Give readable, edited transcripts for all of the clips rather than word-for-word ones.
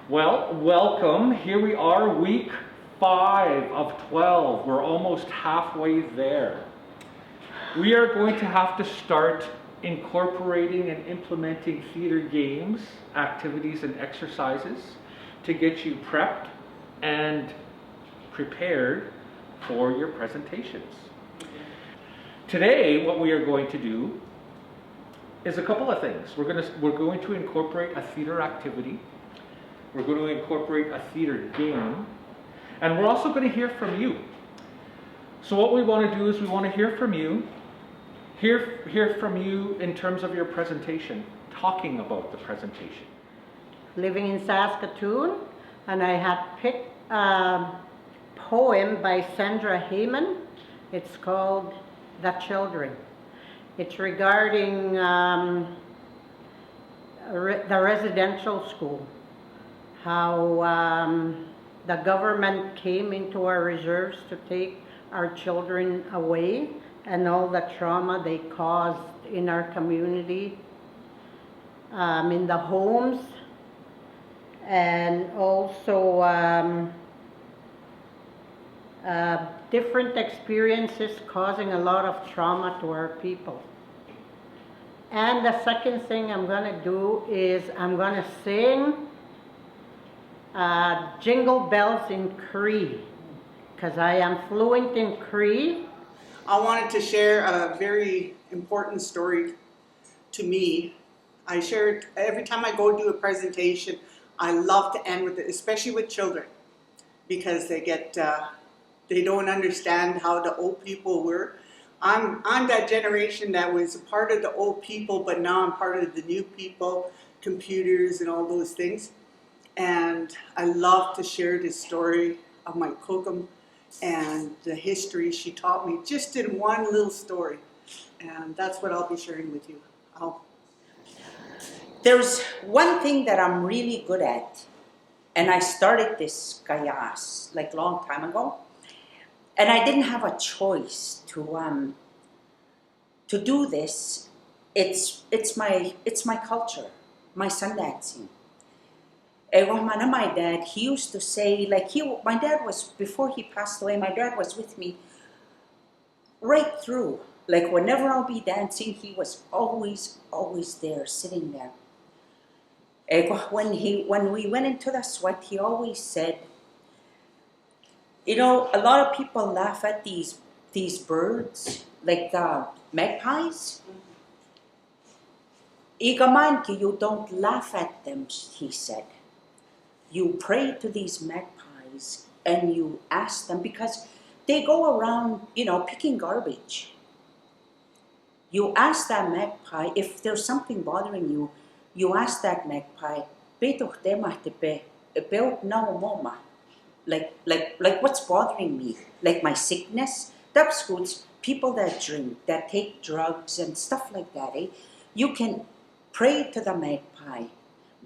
Well, welcome. Here we are, week 5 of 12. We're almost halfway there. We are going to have to start incorporating and implementing theater games, activities, and exercises to get you prepped and prepared for your presentations. Today, what we are going to do is a couple of things. We're going to incorporate a theater activity. We're going to incorporate a theater game, and we're also going to hear from you. So what we want to do is we want to hear from you, hear from you in terms of your presentation, talking about the presentation. Living in Saskatoon, and I had picked a poem by Sandra Heyman. It's called The Children. It's regarding the residential school. How the government came into our reserves to take our children away and all the trauma they caused in our community, in the homes, and also different experiences causing a lot of trauma to our people. And the second thing I'm going to do is I'm going to sing Jingle Bells in Cree, because I am fluent in Cree. I wanted to share a very important story to me. I share it every time I go do a presentation. I love to end with it, especially with children, because they don't understand how the old people were. I'm that generation that was a part of the old people, but now I'm part of the new people, computers and all those things. And I love to share this story of my Kohkom and the history she taught me just in one little story. And that's what I'll be sharing with you. There's one thing that I'm really good at, and I started this kayas like a long time ago, and I didn't have a choice to do this. It's my culture, my sun dancing. My dad, he used to say, my dad was, before he passed away, my dad was with me right through. Like whenever I'll be dancing, he was always there, sitting there. When we went into the sweat, he always said, a lot of people laugh at these birds, like the magpies. Igaman, you don't laugh at them, he said. You pray to these magpies and you ask them, because they go around, picking garbage. You ask that magpie, if there's something bothering you, you ask that magpie, like what's bothering me? Like my sickness? That's good. People that drink, that take drugs and stuff like that, you can pray to the magpie.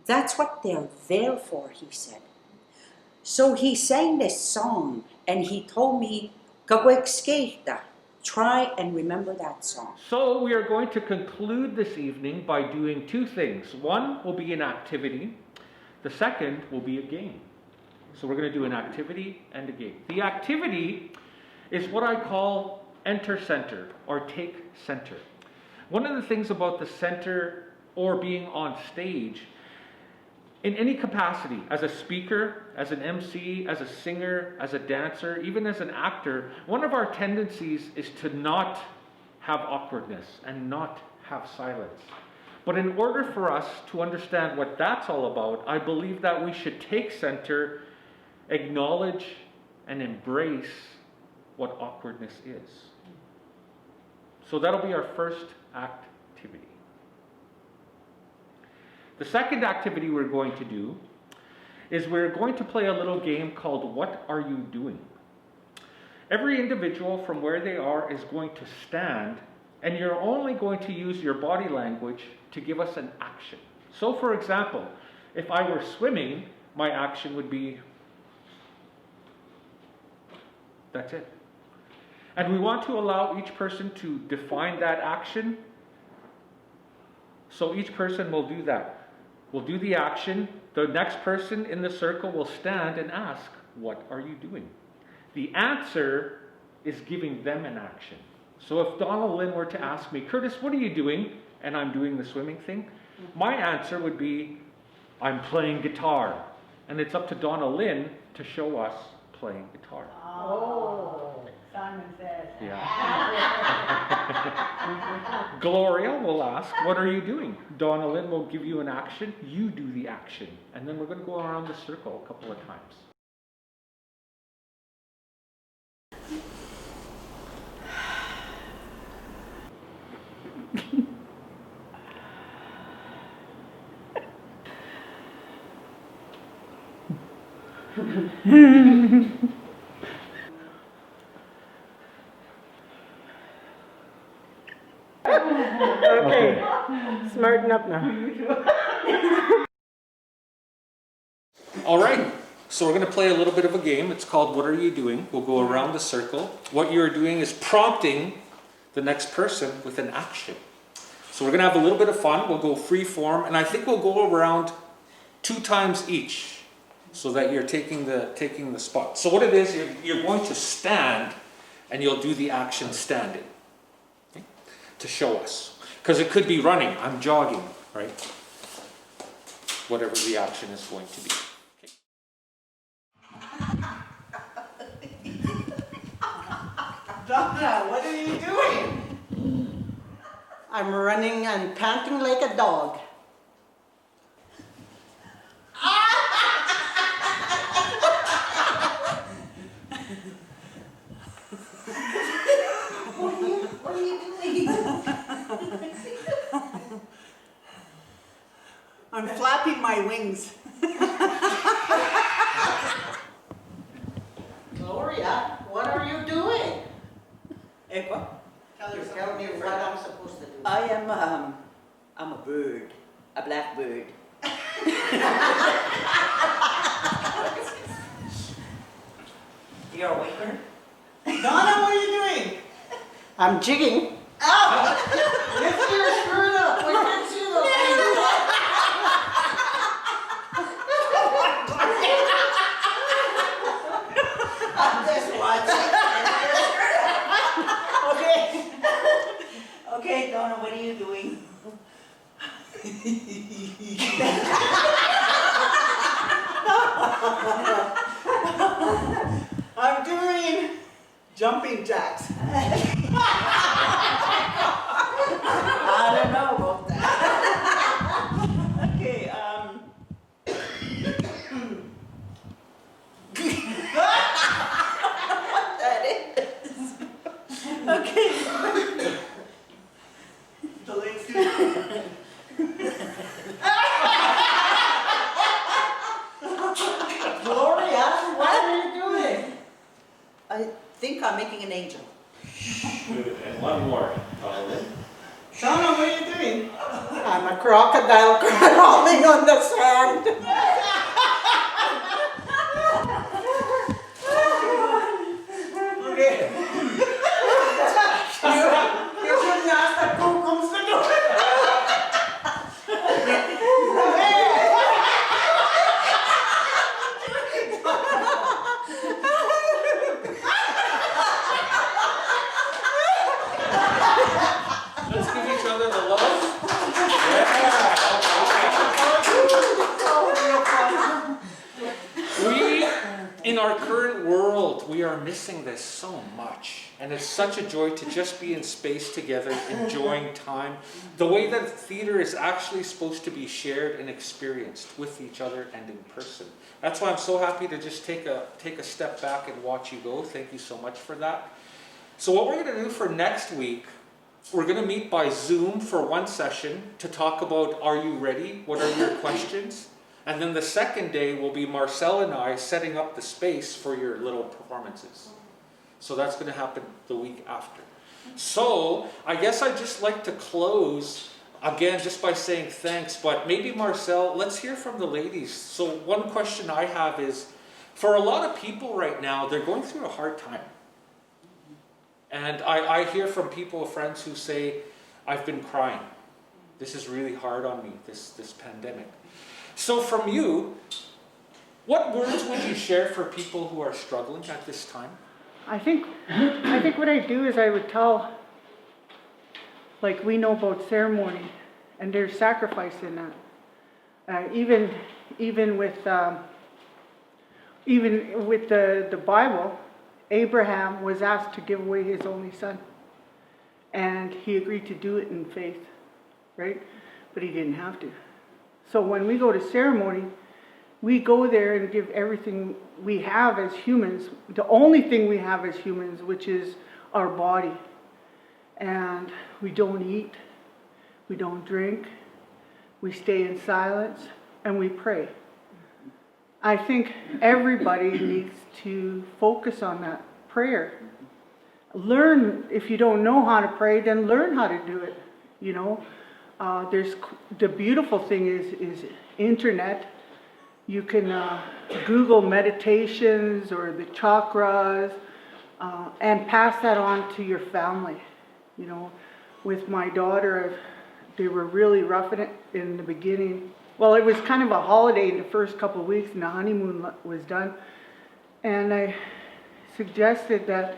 That's what they're there for, he said. So he sang this song and he told me, try and remember that song. So we are going to conclude this evening by doing two things. One will be an activity. The second will be a game. So we're going to do an activity and a game. The activity is what I call enter center or take center. One of the things about the center or being on stage, in any capacity, as a speaker, as an MC, as a singer, as a dancer, even as an actor, one of our tendencies is to not have awkwardness and not have silence. But in order for us to understand what that's all about, I believe that we should take center, acknowledge, and embrace what awkwardness is. So that'll be our first activity. The second activity we're going to do is we're going to play a little game called What Are You Doing? Every individual from where they are is going to stand, and you're only going to use your body language to give us an action. So for example, if I were swimming, my action would be, that's it. And we want to allow each person to define that action. So each person will do that. We'll do the action, the next person in the circle will stand and ask, what are you doing? The answer is giving them an action. So if Donna Lynn were to ask me, Curtis, what are you doing? And I'm doing the swimming thing, my answer would be, I'm playing guitar. And it's up to Donna Lynn to show us playing guitar. Oh, Simon says. Yeah. Gloria will ask, what are you doing? Donna Lynn will give you an action, you do the action. And then we're going to go around the circle a couple of times. Okay, smarten up now. All right, so we're going to play a little bit of a game. It's called What Are You Doing? We'll go around the circle. What you're doing is prompting the next person with an action. So we're going to have a little bit of fun. We'll go free form, and I think we'll go around 2 times each so that you're taking the spot. So what it is, you're going to stand and you'll do the action standing, okay, to show us. Because it could be running, I'm jogging, right? Whatever the action is going to be. Donna, what are you doing? I'm running and panting like a dog. What are you doing? I'm flapping my wings. Gloria, what are you doing? Echo? Tell me what I'm supposed to do. I am, I'm a bird, a black bird. You're a waiter? Donna, what are you doing? I'm jigging. Ow! Lift your skirt up. We can see those things. I'm just watching. Okay. Okay, Donna, what are you doing? I'm doing jumping jacks. I don't know about that. Okay, what that is? Okay. The legs do. Gloria, what are you doing? I think I'm making an angel. Good, and one more. Donna, what are you doing? I'm a crocodile crawling on the sand. Okay. You shouldn't ask the kohkoms to do it. Let's give each other the love. We, in our current world, we are missing this so much. And it's such a joy to just be in space together, enjoying time. The way that theater is actually supposed to be shared and experienced with each other and in person. That's why I'm so happy to just take a step back and watch you go. Thank you so much for that. So what we're going to do for next week, we're going to meet by Zoom for one session to talk about, are you ready? What are your questions? And then the second day will be Marcel and I setting up the space for your little performances. So that's going to happen the week after. So I guess I'd just like to close again just by saying thanks, but maybe Marcel, let's hear from the ladies. So one question I have is, for a lot of people right now, they're going through a hard time. And I hear from people, friends who say, I've been crying. This is really hard on me, this pandemic. So from you, what words would you share for people who are struggling at this time? I think what I do is I would tell, like we know about ceremony, and there's sacrifice in that. Even with the Bible, Abraham was asked to give away his only son, and he agreed to do it in faith, right? But he didn't have to. So when we go to ceremony, we go there and give everything we have as humans, the only thing we have as humans, which is our body. And we don't eat, we don't drink, we stay in silence, and we pray. I think everybody needs to focus on that prayer. Learn, if you don't know how to pray, then learn how to do it. You know, the beautiful thing is internet. You can Google meditations or the chakras and pass that on to your family. You know, with my daughter, they were really rough in the beginning. Well, it was kind of a holiday in the first couple of weeks, and the honeymoon was done. And I suggested that,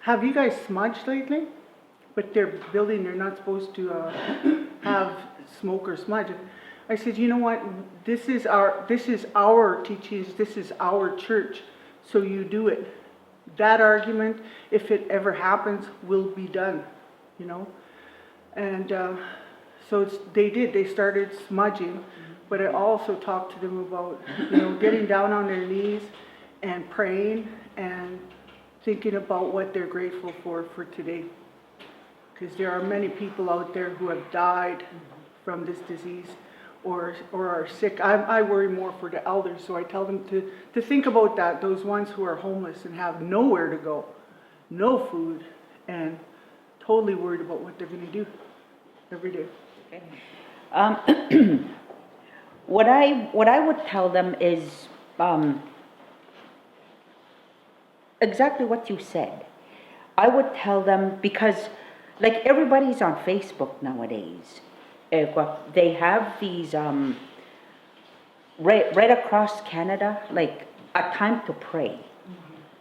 have you guys smudged lately? But their building, they're not supposed to have smoke or smudge. I said, you know what? This is our teachings. This is our church. So you do it. That argument, if it ever happens, will be done. You know, and so they did. They started smudging, but I also talked to them about, you know, getting down on their knees and praying and thinking about what they're grateful for today, because there are many people out there who have died from this disease or are sick. I worry more for the elders, so I tell them to think about that. Those ones who are homeless and have nowhere to go, no food, and totally worried about what they're going to do every day. Okay. What I would tell them is exactly what you said. I would tell them, because like everybody's on Facebook nowadays. They have these right across Canada, like a time to pray.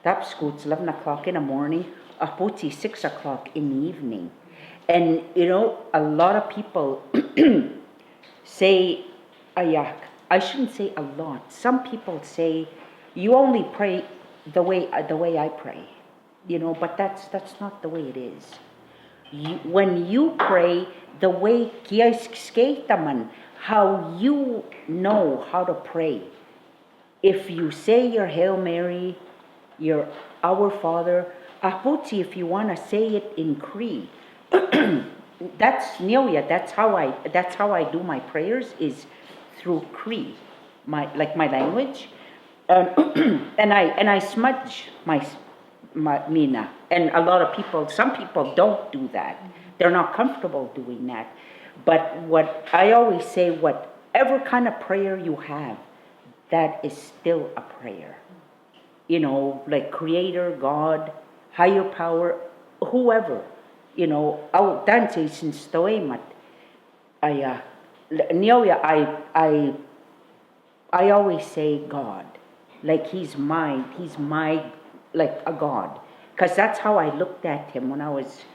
That's good. It's 11 o'clock in the morning. Petit, 6 o'clock in the evening. And you know, a lot of people say, I shouldn't say a lot. Some people say, you only pray the way I pray, you know, but that's not the way it is. When you pray the way how you know how to pray, if you say your Hail Mary, your Our Father, Petit, if you want to say it in Cree, that's how I do my prayers, is through Cree, my language, and I smudge my mina, and a lot of people, some people don't do that. They're not comfortable doing that. But what I always say, whatever kind of prayer you have, that is still a prayer. You know, like Creator, God, higher power, whoever. You know, I always say God, like he's my, like a God. Because that's how I looked at him when I was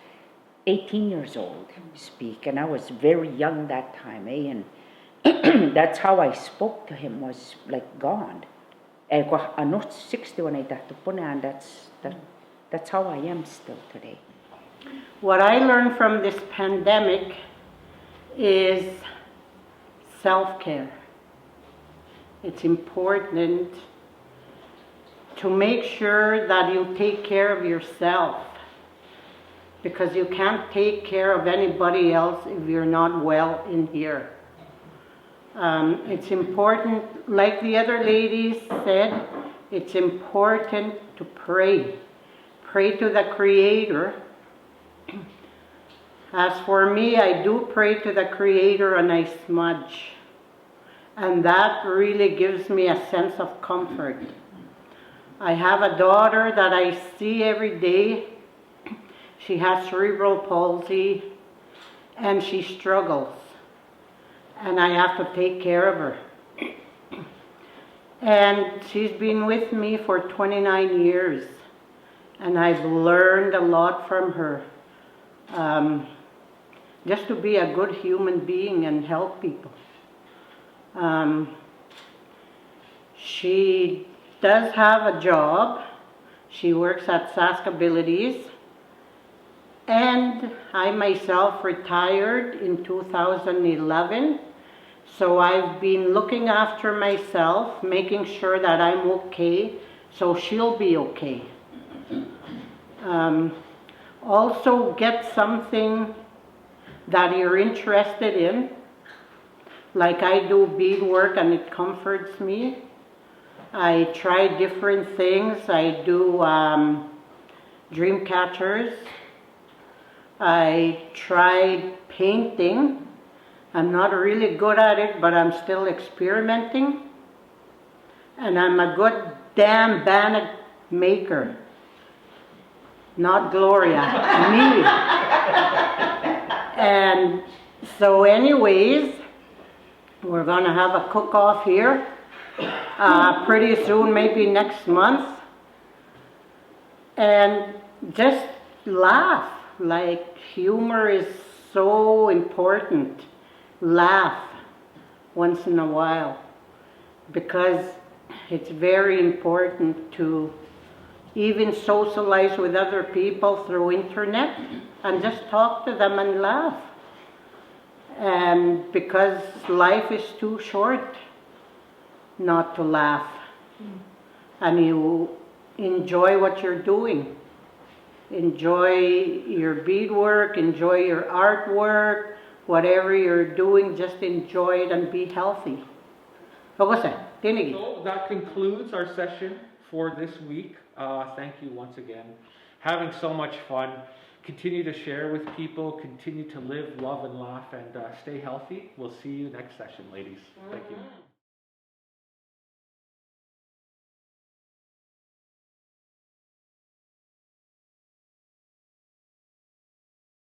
18 years old, speak, and I was very young that time, and that's how I spoke to him, was like God. And I'm not 60 when I and that's how I am still today. What I learned from this pandemic is self-care. It's important to make sure that you take care of yourself, because you can't take care of anybody else if you're not well in here. It's important, like the other ladies said, it's important to pray. Pray to the Creator. As for me, I do pray to the Creator and I smudge. And that really gives me a sense of comfort. I have a daughter that I see every day. She has cerebral palsy and she struggles. And I have to take care of her. And she's been with me for 29 years. And I've learned a lot from her. Just to be a good human being and help people. She does have a job. She works at Saskabilities. And I myself retired in 2011. So I've been looking after myself, making sure that I'm okay, so she'll be okay. Also get something that you're interested in. Like I do beadwork and it comforts me. I try different things. I do dream catchers. I tried painting. I'm not really good at it, but I'm still experimenting. And I'm a good damn bannock maker. Not Gloria, me. And so anyways, we're gonna have a cook-off here pretty soon, maybe next month. And just laugh, like humor is so important. Laugh once in a while, because it's very important to even socialize with other people through internet and just talk to them and laugh. And because life is too short not to laugh. And you enjoy what you're doing. Enjoy your beadwork, enjoy your artwork, whatever you're doing, just enjoy it and be healthy. So that concludes our session for this week. Thank you once again. Having so much fun. Continue to share with people, continue to live, love, and laugh, and stay healthy. We'll see you next session, ladies. Thank you.